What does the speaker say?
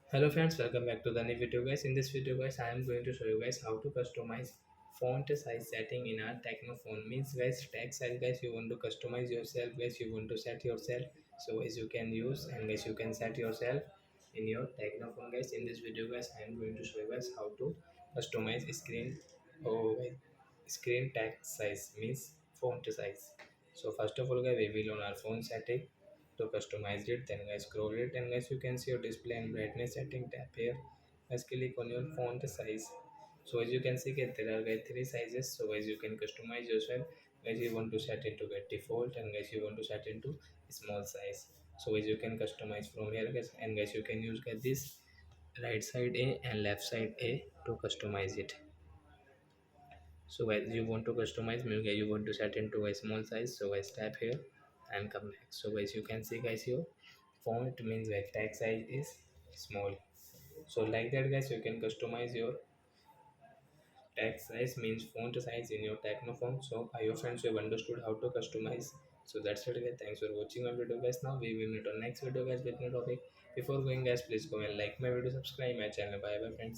Hello friends, welcome back to the new video guys. In this video guys, I am going to show you guys how to customize font size setting in our Tecno phone. Means guys, text size guys, you want to customize yourself guys, you want to set yourself. So guys, you can use and guys, you can set yourself in your Tecno phone guys. In this video guys, I am going to show you guys how to customize screen text size means font size. So first of all guys, we will on our phone setting to customize it. Then guys scroll it and guys you can see your display and brightness setting. Tap here, guys click on your font size. So as you can see guys, there are guys three sizes. So guys you can customize yourself. Guys you want to set it to get default and guys you want to set into small size. So guys you can customize from here guys, and guys you can use guys this right side A and left side A to customize it. So guys you want to customize, maybe you want to set into a small size. So guys tap here and come back. So guys you can see guys your font means like text size is small. So like that guys you can customize your text size means font size in your Tecno phone. So I hope friends you have understood how to customize. So that's it guys, thanks for watching our video guys. Now we will meet on next video guys with new topic. Before going guys, please go and like my video, subscribe my channel. Bye bye friends.